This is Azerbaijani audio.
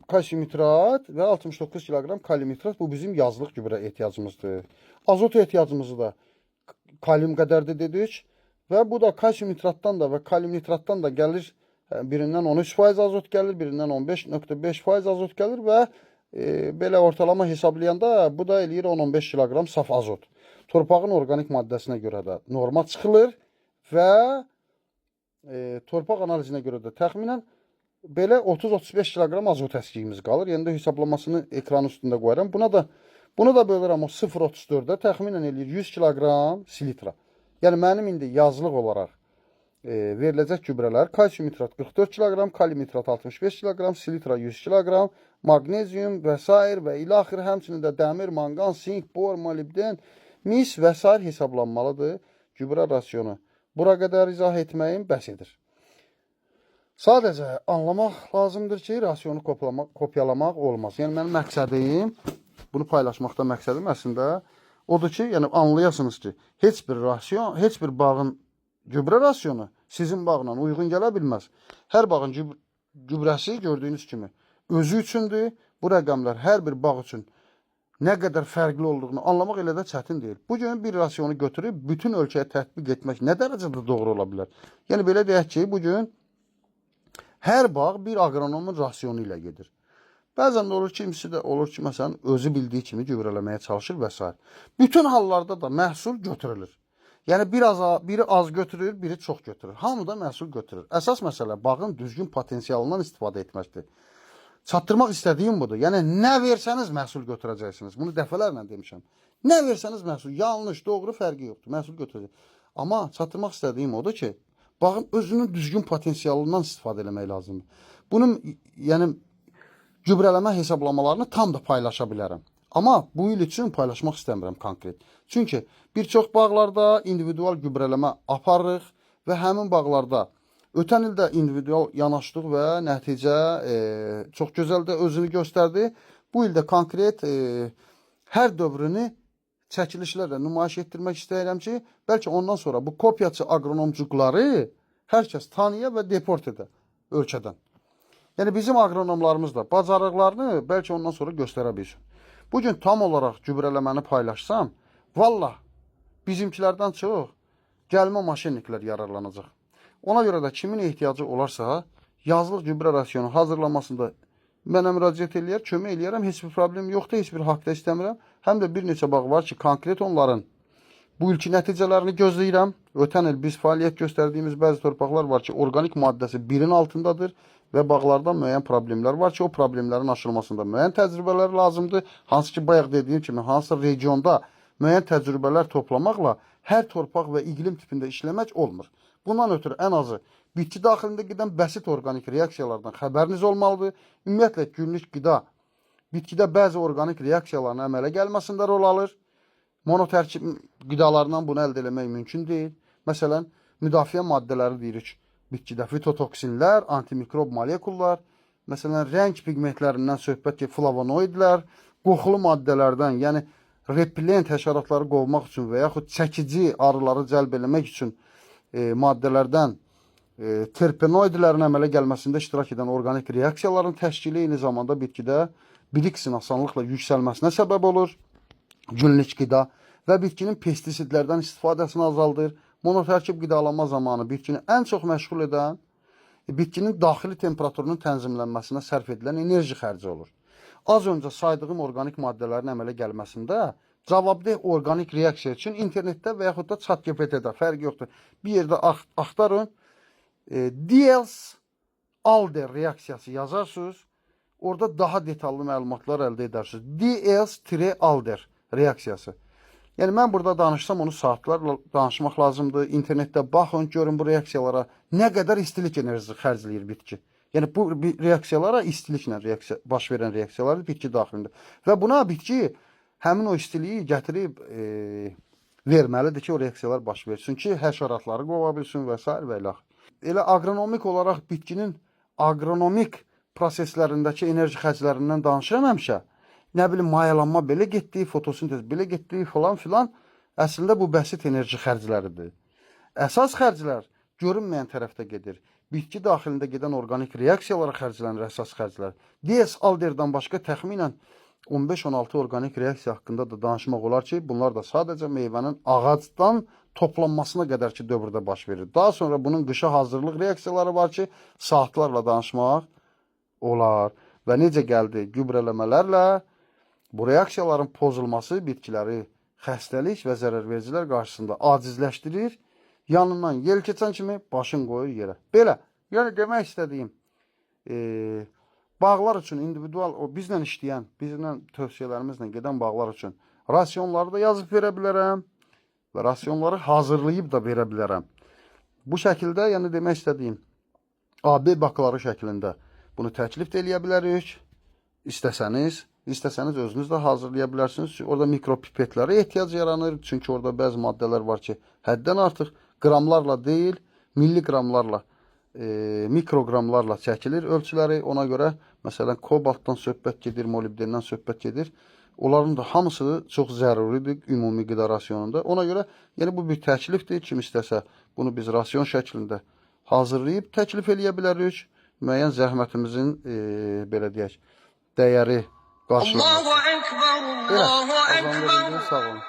kalsium nitrat və 69 kiloqram kalium nitrat bu bizim yazlıq gübrə ehtiyacımızdır. Azot ehtiyacımızı da kalium qədərdir dedik və bu da kalsium nitratdan da və kalium nitratdan da gəlir. Birindən 13% azot gəlir, birindən 15.5% azot gəlir və belə ortalama hesablayanda bu da eləyir 10-15 kiloqram saf azot. Torpağın organik maddəsinə görə də norma çıxılır və torpaq analizinə görə də təxminən belə 30-35 kiloqram azot əskiyimiz qalır. Yəni də hesablamasını ekran üstündə qoyuram. Bunu da bölürəm o 0.34-də təxminən eləyir 100 kiloqram silitra. Yəni mənim indi yazlıq olaraq veriləcək gübrələr kalsium nitrat 44 kiloqram, kalium nitrat 65 kiloqram, silitra 100 kiloqram, magnezium və s. və ilaxır həmçinin də dəmir, manqan, sink, bor, molibden, mis və s. hesablanmalıdır. Gübrə rasionu bura qədər izah etməyim bəs edir. Sadəcə anlamaq lazımdır ki, rasionu kopyalamaq olmaz. Yəni mənim məqsədim, bunu paylaşmaqda məqsədim əslində odur ki, yəni anlayasınız ki, heç bir rasion, heç bir bağın gübrə rasionu sizin bağla uyğun gələ bilməz. Hər bağın gübrəsi gördüyünüz kimi özü üçündür. Bu rəqəmlər hər bir bağ üçün nə qədər fərqli olduğunu anlamaq elə də çətin deyil. Bugün bir rasionu götürüb bütün ölkəyə tətbiq etmək nə dərəcədə doğru ola bilər? Yəni belə deyək ki, bugün hər bağ bir aqronomun rasionu ilə gedir. Bəzən də olur ki, kimisi də olur ki, məsələn, özü bildiyi kimi gübrələməyə çalışır və s. Bütün hallarda da məhsul götürülür. Yəni biri az götürür, biri çox götürür. Hamı da məhsul götürür. Əsas məsələ bağın düzgün potensialından istifadə etməkdir. Çatdırmaq istədiyim budur. Yəni nə versəniz məhsul götürəcəksiniz. Bunu dəfələrlə demişəm. Nə versəniz məhsul, yanlış, doğru fərqi yoxdur. Məhsul götürəcəksiniz. Amma çatdırmaq istədiyim odur ki, bağın özünün düzgün potensialından istifadə etmək lazımdır. Bunun yəni gübrələmə hesablamalarını tam da paylaşa bilərəm. Amma bu il üçün paylaşmaq istəmirəm konkret. Çünki bir çox bağlarda individual gübrələmə aparırıq və həmin bağlarda ötən ildə individual yanaşdıq və nəticə çox gözəl də özünü göstərdi. Bu ildə konkret hər dövrünü çəkilişlərlə nümayiş etdirmək istəyirəm ki, bəlkə ondan sonra bu kopyaçı aqronomcuqları hər kəs tanıya və deport edə ölkədən. Yəni bizim aqronomlarımız da bacarıqlarını bəlkə ondan sonra göstərə bilsin. Bugün tam olaraq gübrələməni paylaşsam, vallah bizimkilərdən çox gəlmə maşinliklər yararlanacaq. Ona görə də kimin ehtiyacı olarsa, yazlıq gübrə rasionu hazırlamasında mənə müraciət eləyər, kömək eləyərəm, heç bir problem yoxdur, heç bir haqda istəmirəm. Həm də bir neçə bağ var ki, konkret onların bu ilki nəticələrini gözləyirəm. Ötən il biz fəaliyyət göstərdiyimiz bəzi torpaqlar var ki, organik maddəsi 1-in altındadır və bağlarda müəyyən problemlər var ki, o problemlərin aşılmasında müəyyən təcrübələr lazımdır. Hansı ki, bayaq dediyim kimi, hansısa regionda müəyyən təcrübələr toplamaqla hər torpaq və iqlim tipində işləmək olmur. Bundan ötürü ən azı bitki daxilində gedən bəsit organik reaksiyalardan xəbəriniz olmalıdır. Ümumiyyətlə, günlük qida bitkidə bəzi organik reaksiyaların əmələ gəlməsində rol alır. Monotərkib qidalarından bunu əldə etmək mümkün deyil. Məsələn, müdafiə maddələri deyirik. Bitkidə fitotoksinlər, antimikrob molekullar, məsələn, rəng pigmentlərindən söhbət ki, flavonoidlər, qoxulu maddələrdən, yəni repellent həşəratları qovmaq üçün və yaxud çəkici arıları cəlb eləmək üçün maddələrdən terpenoidlərin əmələ gəlməsində iştirak edən organik reaksiyaların təşkili eyni zamanda bitkidə biliksin asanlıqla yüksəlməsinə səbəb olur. Günlük qida və bitkinin pestisidlərdən istifadəsini azaldır. Monotərkib qidalanma zamanı bitkini ən çox məşğul edən bitkinin daxili temperaturunun tənzimlənməsinə sərf edilən enerji xərci olur. Az öncə saydığım organik maddələrin əmələ gəlməsində cavabdeh organik reaksiya üçün internetdə və yaxud da ChatGPT-də fərq yoxdur. Bir yerdə axtarın, Diels-Alder reaksiyası yazarsınız, orada daha detallı məlumatlar əldə edərsiniz. Diels-Alder reaksiyası. Yəni mən burada danışsam onu saatlarla danışmaq lazımdır. İnternetdə baxın, görün bu reaksiyalara nə qədər istilik enerjisi xərcləyir bitki. Yəni bu reaksiyalara istiliklə baş verən reaksiyalar bitki daxilində. Və buna bitki həmin o istiliyi gətirib verməlidir ki, o reaksiyalar baş versin ki, həşəratları qova bilsin və s. və ilə. Elə aqronomik olaraq bitkinin aqronomik proseslərindəki enerji xərclərindən danışıram həmişə. Nə bilim, mayalanma belə getdi, fotosintez belə getdi, falan filan. Əslində bu bəsit enerji xərcləridir. Əsas xərclər görünməyən tərəfdə gedir. bitki daxilində gedən orqanik reaksiyalara xərclənir əsas xərclər. DS-Alderdən başqa təxminən 15-16 orqanik reaksiya haqqında da danışmaq olar ki, bunlar da sadəcə meyvənin ağacdan toplanmasına qədər ki dövrdə baş verir. Daha sonra bunun qışa hazırlıq reaksiyaları var ki, saatlarla danışmaq olar. Və necə gəldi? Gübrələmələrlə bu reaksiyaların pozulması bitkiləri xəstəlik və zərərvericilər qarşısında acizləşdirir. Yanından yel keçən kimi başın qoyur yerə. Belə, yəni demək istədiyim, bağlar üçün individual, o bizlə işləyən, bizlə tövsiyələrimizlə gedən bağlar üçün rasionları da yazıb verə bilərəm və rasionları hazırlayıb da verə bilərəm. Bu şəkildə, yəni demək istədiyim, AB bakları şəklində bunu təklif də eləyə bilərik. İstəsəniz özünüz də hazırlaya bilərsiniz. Orada mikropipetlərə ehtiyac yaranır. Çünki orada bəzi maddələr var ki, həddən artıq qramlarla deyil, milligramlarla, mikroqramlarla çəkilir ölçüləri. Ona görə, məsələn, kobaltdan söhbət gedir, molibdendən söhbət gedir. Onların da hamısı çox zəruridir ümumi qida rasionunda. Ona görə, yəni bu bir təklifdir. Kim istəsə, bunu biz rasion şəklində hazırlayıb təklif eləyə bilərik. Müəyyən zəhmətimizin, belə deyək, dəyəri qarşılanır. Belə, azam verildiyin sağ olun.